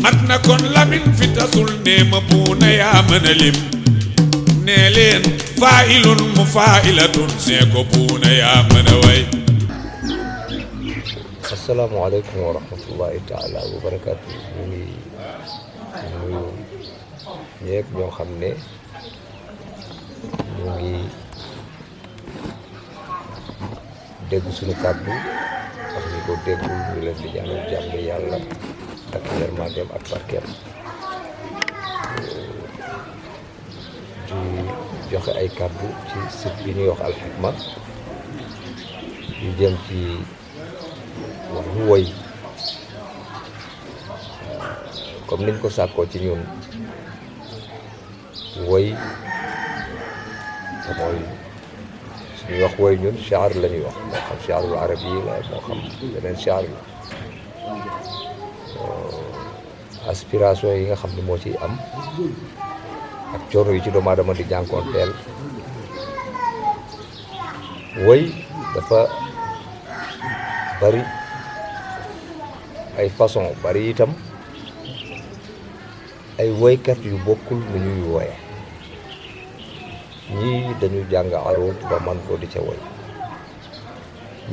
mat na kon lamin fi tasul nee ma buuna yaa mën a lim nee leen faa'ilun mu faa'ilatun see ko buuna yaa mën a way. asalaamaaleykum wa rahmatullahi taala wa barakaatu. ñu ngi nuyu ñëpp ñoo xam ne ñu ngi dégg suñu kàddu ak ñi ko déggul ñu leen di ñaanal jàmm yàlla ak yërmandeem ak barkeem di joxe ay kàddu ci site bi ñuy wax Al Hikma yu jëm ci wàllu woy comme niñ ko sàkkoo ci ñun woy mooy suñuy wax woy ñun shaar la ñuy wax moo xam shaarul arab yi la moo xam beneen shaar la aspiration yi nga xam ne moo ciy am ak coono yi ci doomu aadama di jànkoonteel woy dafa bari ay façon bari itam ay woykat yu bokkul nu ñuy woye ñii dañu jàng aruud ba man ko di ca woy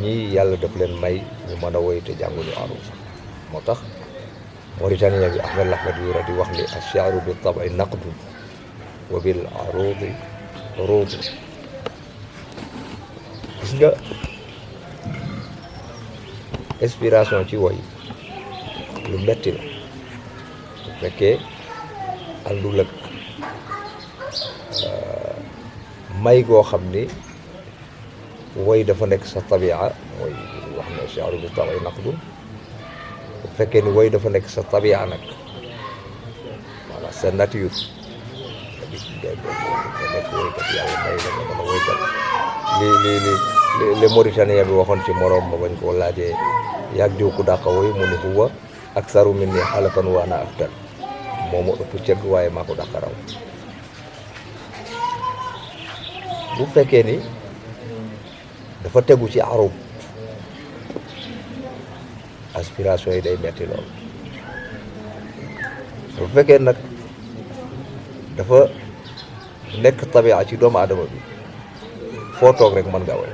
ñii yàlla daf leen may ñu mën a woy te jànguñu aruud sax moo tax Mauritanie bi Ahmed Lahmed di wax ni ash-shi'ru bi tab'i naqdun wa bil aruudi ruud gis nga inspiration ci woy lu metti la bu fekkee àndul ak may goo xam ni woy dafa nekk sa tabia mooy wax ne shi'ru bi tab'i naqdun bu fekkee ni woy dafa nekk sa tabia nag voilà sa nature nga nekk woykat yàlla may la nga mën a woykat li Mauritanien bi waxoon ci moroom ma bañ koo laajee yàgg diw ku dàqa woy mu ne huwa aksaru minni xalafan wa ana afdal moo ma ëpp cëgg waaye maa ko dàqa raw bu fekkee ni dafa tegu ci arub aspiration yi day metti lool bu fekkee nag dafa nekk tabia ci doomu aadama bi foo toog rek mën nga woy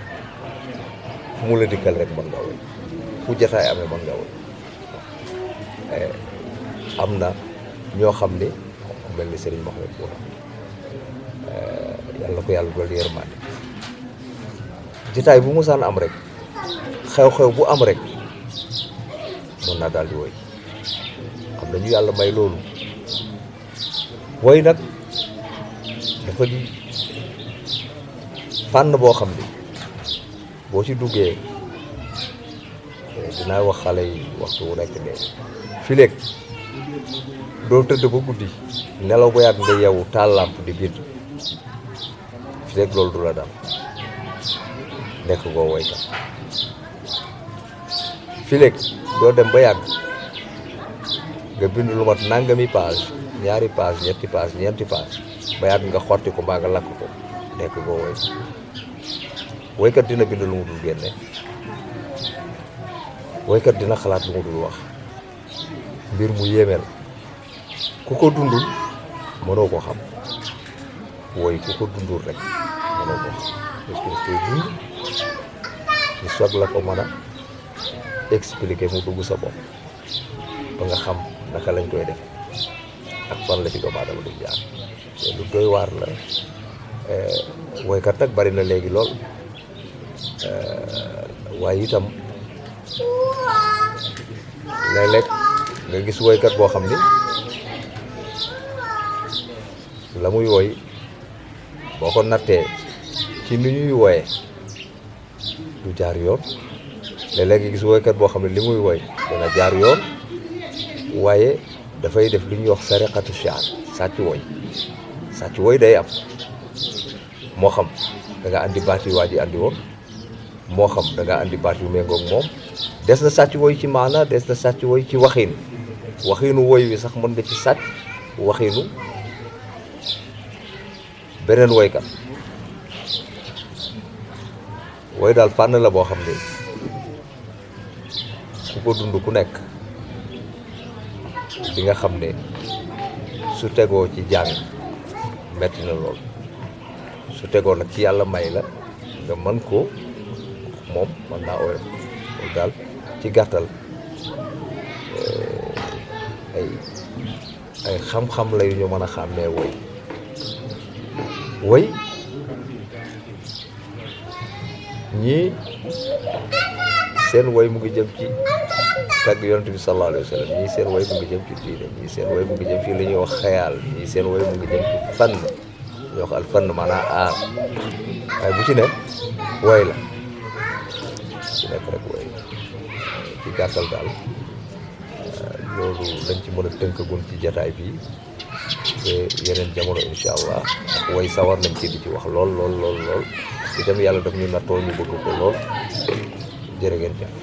fu mu la dikkal rek mën nga woy fu jataay amee mën nga woy am na ñoo xam ni ku mel ni Serigne Mohamed Bouna yàlla ko yàlla dool yërmande jataay bu musaan am rek xew-xew bu am rek mën naa daal di woy am na ñu yàlla may loolu woy nag dafa di fànn boo xam ni boo ci duggee dinaa wax xale yi waxtu wu nekk ne fileeg doo tëdd ba guddi nelaw ba yàgg nga yeewu taal làmp di bind fileeg loolu du la dal nekk goo woykat fileeg doo dem ba yàgg nga bind lu mat nangami page ñaari page ñetti page ñeenti page ba yàgg nga xotti ko mbaa nga lakk ko nekk goo woy woykat dina bind lu mu dul génne woykat dina xalaat lu mu dul wax mbir mu yéemeel ku ko dundul mënoo ko xam woy ku ko dundul rek mënoo ko xam parce que koy dund ñu soog la ko mën a expliquer mu dugg sa bopp ba nga xam naka lañ koy def ak fan la ci doomu aadama di jaar te lu doy waar la woykat nag bari na léegi lool waaye itam léeg-léeg nga gis woykat boo xam ni la muy woy boo ko nattee ci ni ñuy woyee du jaar yoon léeg-léeg nga gis woykat boo xam ne li muy woy dana jaar yoon waaye dafay def li ñuy wax sariqatu sha'r sàcc woy day am moo xam da nga andi baat yu waa ji andi woon moo xam da nga andi baat yu méngoog moom des na sàcc woy ci maana des na sàcc woy ci waxiinu woy wi sax mën nga ci sàcc waxiinu beneen woykat woy daal fànn la boo xam ne ku ko dund ku nekk bi nga xam ne su tegoo ci jàng metti na lool su tegoo nag ci yàlla may la nga mën ko moom mën naa oyof loolu daal ci gàttal ay xam-xam la yu ñu mën a xàmmee woy ñii seen woy mu ngi jëm ci tàgg yonent bi sallallahu alayhi wa sallam ñii seen woy mu ngi jëm ci diine ñii seen woy mu ngi jëm ci li ñuy wax xayaal ñii seen woy mu ngi jëm ci fànn ñuy wax al fànn maanaam aar waaye bu ci ne woy la ci nekk rek woy ci gàttal daal loolu lañ ci mën a tënkagun ci jataay bi te yeneen jamono incha allah woy sawar nañ ci di ci wax lool itam yàlla daf ñu nattoo ñu bëgg ko lool jërë ngeen jëf